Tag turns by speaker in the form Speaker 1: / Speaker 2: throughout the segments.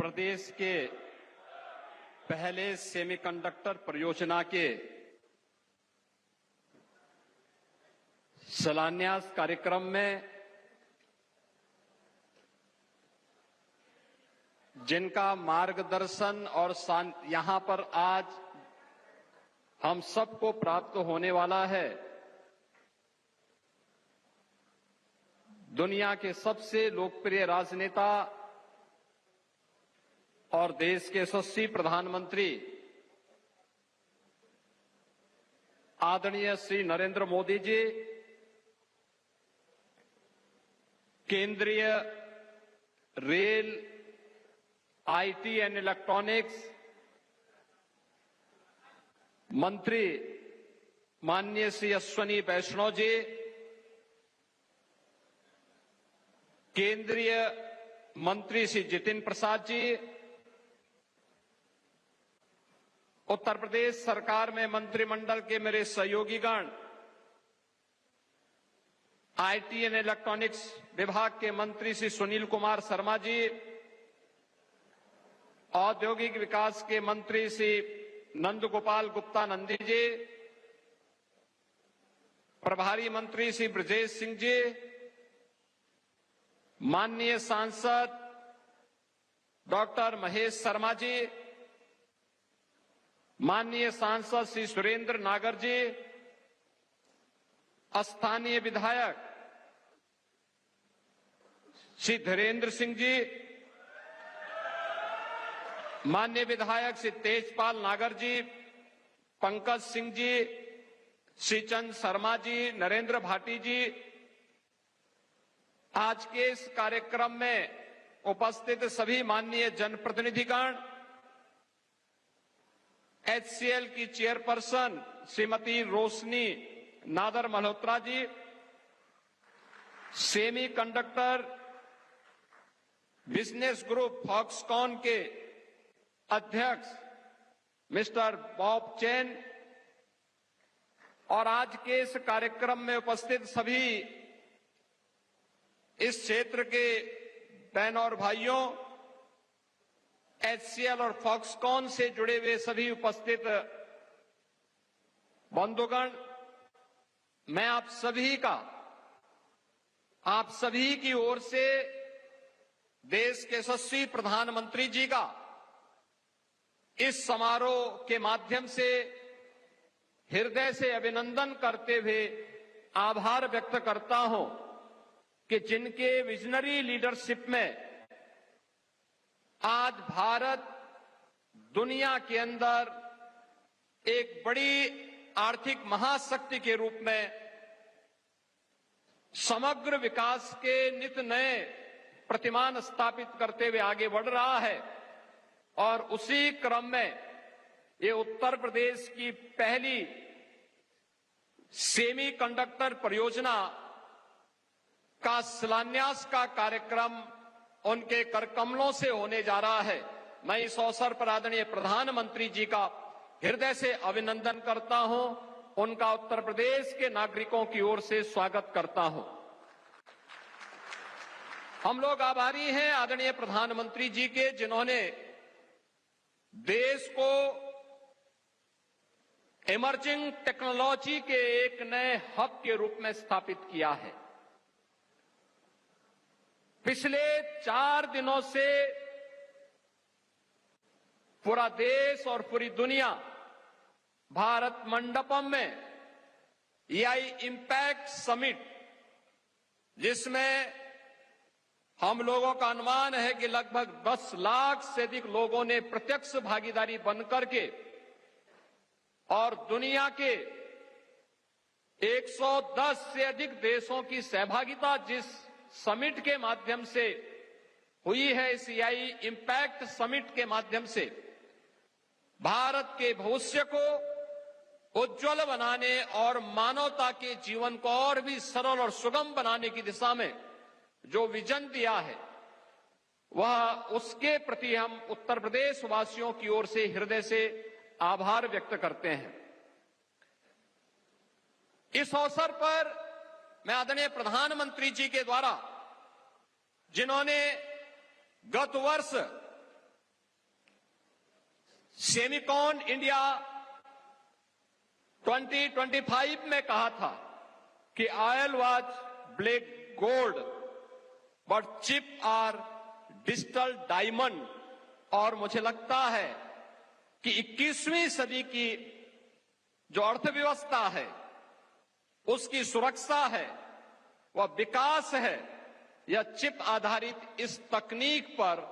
Speaker 1: प्रदेश के पहले सेमीकंडक्टर परियोजना के शिलान्यास कार्यक्रम में जिनका मार्गदर्शन और यहां पर आज हम सबको प्राप्त होने वाला है, दुनिया के सबसे लोकप्रिय राजनेता और देश के यशस्वी प्रधानमंत्री आदरणीय श्री नरेंद्र मोदी जी, केंद्रीय रेल, आईटी एंड इलेक्ट्रॉनिक्स मंत्री माननीय श्री अश्विनी वैष्णव जी, केंद्रीय मंत्री श्री जितिन प्रसाद जी, उत्तर प्रदेश सरकार में मंत्रिमंडल के मेरे सहयोगीगण, आईटी एंड इलेक्ट्रॉनिक्स विभाग के मंत्री श्री सुनील कुमार शर्मा जी, औद्योगिक विकास के मंत्री श्री नंदगोपाल गुप्ता नंदी जी, प्रभारी मंत्री श्री ब्रजेश सिंह जी, माननीय सांसद डॉक्टर महेश शर्मा जी, माननीय सांसद श्री सुरेंद्र नागर जी, स्थानीय विधायक श्री धीरेन्द्र सिंह जी, माननीय विधायक श्री तेजपाल नागर जी, पंकज सिंह जी, श्रीचंद शर्मा जी, नरेंद्र भाटी जी, आज के इस कार्यक्रम में उपस्थित सभी माननीय जनप्रतिनिधिगण, एचसीएल की chairperson Shrimati Roshni Nadar Malhotra ji, semiconductor business group Foxconn के अध्यक्ष मिस्टर बॉब चेन और आज के इस कार्यक्रम में उपस्थित सभी इस क्षेत्र के बहनों और भाइयों, एचसीएल और फॉक्सकॉन से जुड़े हुए सभी उपस्थित बंधुगण, मैं आप सभी की ओर से देश के यशस्वी प्रधानमंत्री जी का इस समारोह के माध्यम से हृदय से अभिनंदन करते हुए आभार व्यक्त करता हूं कि जिनके विजनरी लीडरशिप में आज भारत दुनिया के अंदर एक बड़ी आर्थिक महाशक्ति के रूप में समग्र विकास के नित नए प्रतिमान स्थापित करते हुए आगे बढ़ रहा है, और उसी क्रम में ये उत्तर प्रदेश की पहली सेमी कंडक्टर परियोजना का शिलान्यास का कार्यक्रम उनके करकमलों से होने जा रहा है। मैं इस अवसर पर आदरणीय प्रधानमंत्री जी का हृदय से अभिनंदन करता हूं, उनका उत्तर प्रदेश के नागरिकों की ओर से स्वागत करता हूं। हम लोग आभारी हैं आदरणीय प्रधानमंत्री जी के, जिन्होंने देश को इमर्जिंग टेक्नोलॉजी के एक नए हब के रूप में स्थापित किया है। पिछले 4 दिनों से पूरा देश और पूरी दुनिया भारत मंडपम में एआई इंपैक्ट समिट, जिसमें हम लोगों का अनुमान है कि लगभग 10 लाख से अधिक लोगों ने प्रत्यक्ष भागीदारी बनकर के और दुनिया के 110 से अधिक देशों की सहभागिता जिस समिट के माध्यम से हुई है, इस एआई इंपैक्ट समिट के माध्यम से भारत के भविष्य को उज्जवल बनाने और मानवता के जीवन को और भी सरल और सुगम बनाने की दिशा में जो विजन दिया है, वह उसके प्रति हम उत्तर प्रदेश वासियों की ओर से हृदय से आभार व्यक्त करते हैं। इस अवसर पर मैं आदरणीय प्रधानमंत्री जी के द्वारा, जिन्होंने गत वर्ष सेमिकॉन इंडिया 2025 में कहा था कि oil was black gold but chip are digital diamond. और मुझे लगता है कि 21वीं सदी की जो अर्थव्यवस्था है, उसकी सुरक्षा है, वह विकास है, यह चिप आधारित इस तकनीक पर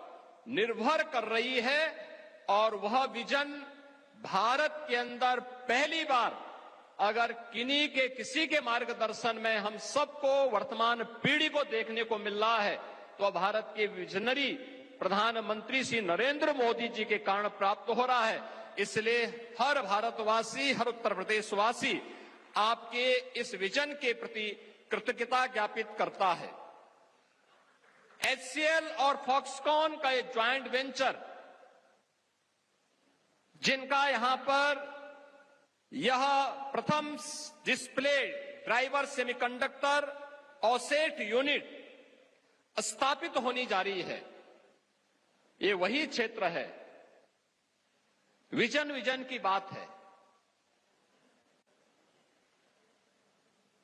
Speaker 1: निर्भर कर रही है। और वह विजन भारत के अंदर पहली बार अगर किन्हीं के किसी के मार्गदर्शन में हम सबको वर्तमान पीढ़ी को देखने को मिल रहा है, तो भारत के विजनरी प्रधानमंत्री श्री नरेंद्र मोदी जी के कारण प्राप्त हो रहा है। इसलिए हर भारतवासी, हर उत्तर प्रदेशवासी आपके इस विजन के प्रति कृतज्ञता ज्ञापित करता है। HCL और फॉक्सकॉन का एक ज्वाइंट वेंचर, जिनका यहां पर यह प्रथम डिस्प्ले ड्राइवर सेमीकंडक्टर ऑसेट यूनिट स्थापित होनी जा रही है, ये वही क्षेत्र है। विजन की बात है।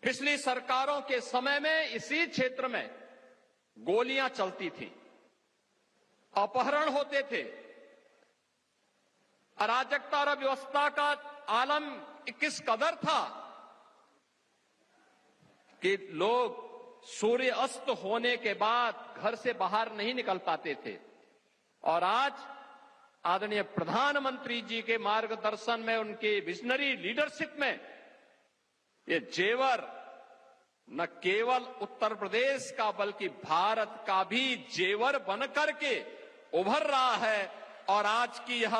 Speaker 1: पिछली सरकारों के समय में इसी क्षेत्र में गोलियां चलती थी, अपहरण होते थे, अराजकता और व्यवस्था का आलम किस कदर था कि लोग सूर्य अस्त होने के बाद घर से बाहर नहीं निकल पाते थे। और आज आदरणीय प्रधानमंत्री जी के मार्गदर्शन में, उनके विजनरी लीडरशिप में, ये जेवर न केवल उत्तर प्रदेश का बल्कि भारत का भी जेवर बनकर के उभर रहा है। और आज की यह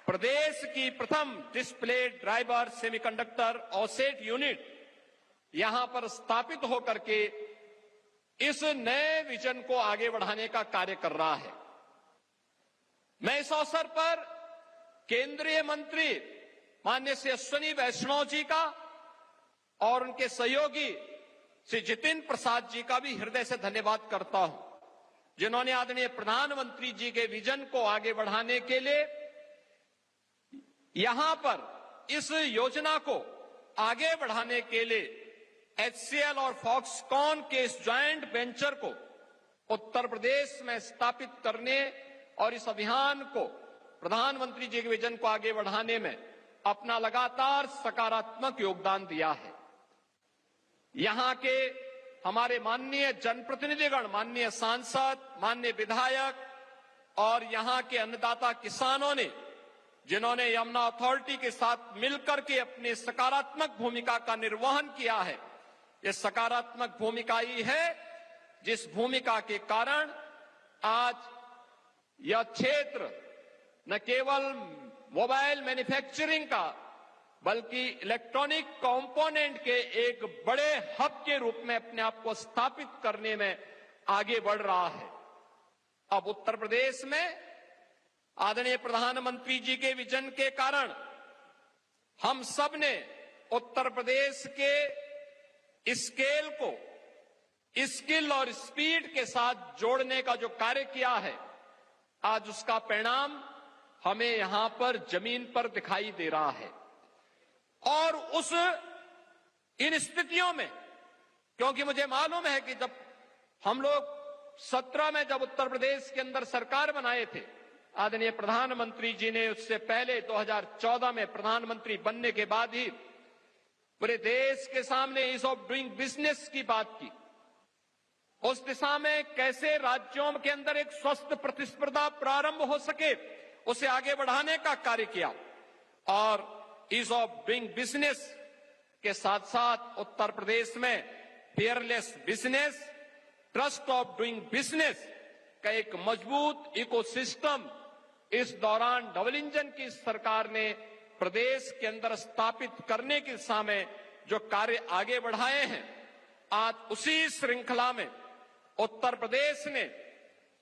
Speaker 1: प्रदेश की प्रथम डिस्प्ले ड्राइवर सेमीकंडक्टर ऑसेट यूनिट यहां पर स्थापित होकर के इस नए विजन को आगे बढ़ाने का कार्य कर रहा है। मैं इस अवसर पर केंद्रीय मंत्री माननीय श्री अश्विनी वैष्णव जी का और उनके सहयोगी श्री जितेंद्र प्रसाद जी का भी हृदय से धन्यवाद करता हूं, जिन्होंने आदरणीय प्रधानमंत्री जी के विजन को आगे बढ़ाने के लिए यहां पर इस योजना को आगे बढ़ाने के लिए HCL और फॉक्सकॉन के इस ज्वाइंट वेंचर को उत्तर प्रदेश में स्थापित करने और इस अभियान को, प्रधानमंत्री जी के विजन को आगे बढ़ाने में अपना लगातार सकारात्मक योगदान दिया है। यहां के हमारे माननीय जनप्रतिनिधिगण, माननीय सांसद, माननीय विधायक और यहां के अन्नदाता किसानों ने, जिन्होंने यमुना अथॉरिटी के साथ मिलकर के अपनी सकारात्मक भूमिका का निर्वहन किया है, ये सकारात्मक भूमिका ही है जिस भूमिका के कारण आज यह क्षेत्र न केवल मोबाइल मैन्युफैक्चरिंग का बल्कि इलेक्ट्रॉनिक कंपोनेंट के एक बड़े हब के रूप में अपने आप को स्थापित करने में आगे बढ़ रहा है। अब उत्तर प्रदेश में आदरणीय प्रधानमंत्री जी के विजन के कारण हम सब ने उत्तर प्रदेश के स्केल को स्किल और स्पीड के साथ जोड़ने का जो कार्य किया है, आज उसका परिणाम हमें यहां पर जमीन पर दिखाई दे रहा है। और इन स्थितियों में, क्योंकि मुझे मालूम है कि जब हम लोग 17 में जब उत्तर प्रदेश के अंदर सरकार बनाए थे, आदरणीय प्रधानमंत्री जी ने उससे पहले 2014 में प्रधानमंत्री बनने के बाद ही पूरे देश के सामने ईज ऑफ डूइंग बिजनेस की बात की। उस दिशा में कैसे राज्यों के अंदर एक स्वस्थ प्रतिस्पर्धा प्रारंभ हो सके, उसे आगे बढ़ाने का कार्य किया। और ईज ऑफ डूइंग बिजनेस के साथ साथ उत्तर प्रदेश में fearless business, trust of doing business का एक मजबूत इकोसिस्टम इस दौरान डबल इंजन की सरकार ने प्रदेश के अंदर स्थापित करने की दिशा में जो कार्य आगे बढ़ाए हैं, आज उसी श्रृंखला में उत्तर प्रदेश ने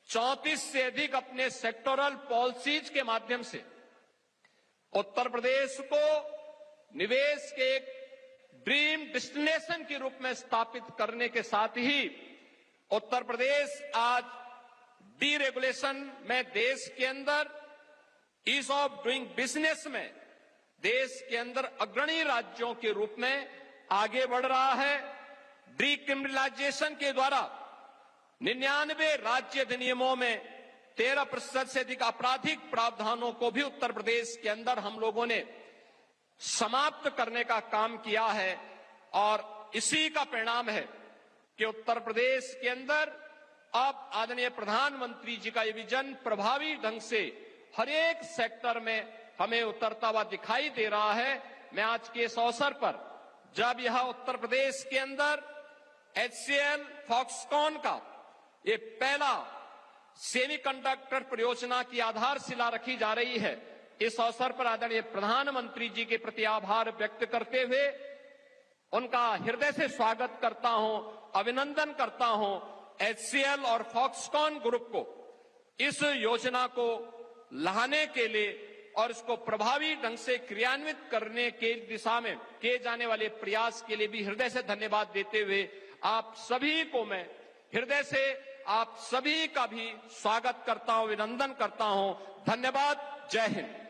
Speaker 1: 34 से अधिक अपने सेक्टोरल पॉलिसीज के माध्यम से उत्तर प्रदेश को निवेश के एक ड्रीम डेस्टिनेशन के रूप में स्थापित करने के साथ ही उत्तर प्रदेश आज डीरेगुलेशन में देश के अंदर ईज ऑफ डूइंग बिजनेस में देश के अंदर अग्रणी राज्यों के रूप में आगे बढ़ रहा है। डीक्रिमिनलाइजेशन के द्वारा 99 राज्य अधिनियमों में 13% से अधिक आपराधिक प्रावधानों को भी उत्तर प्रदेश के अंदर हम लोगों ने समाप्त करने का काम किया है और इसी का परिणाम है कि उत्तर प्रदेश के अंदर अब आदरणीय प्रधानमंत्री जी का ये विजन प्रभावी ढंग से हर एक सेक्टर में हमें उतरता हुआ दिखाई दे रहा है। मैं आज के इस अवसर पर जब यह उत्तर प्रदेश के अंदर HCL फॉक्सकॉन का ये पहला सेमीकंडक्टर परियोजना की आधारशिला रखी जा रही है, इस अवसर पर आदरणीय प्रधानमंत्री जी के प्रति आभार व्यक्त करते हुए उनका हृदय से स्वागत करता हूं, अभिनंदन करता हूं। HCL और फॉक्सकॉन ग्रुप को इस योजना को लाने के लिए और इसको प्रभावी ढंग से क्रियान्वित करने के दिशा में किए जाने वाले प्रयास के लिए भी हृदय से धन्यवाद देते हुए आप सभी को मैं हृदय से आप सभी का भी स्वागत करता हूं, अभिनंदन करता हूं। धन्यवाद। जय हिंद।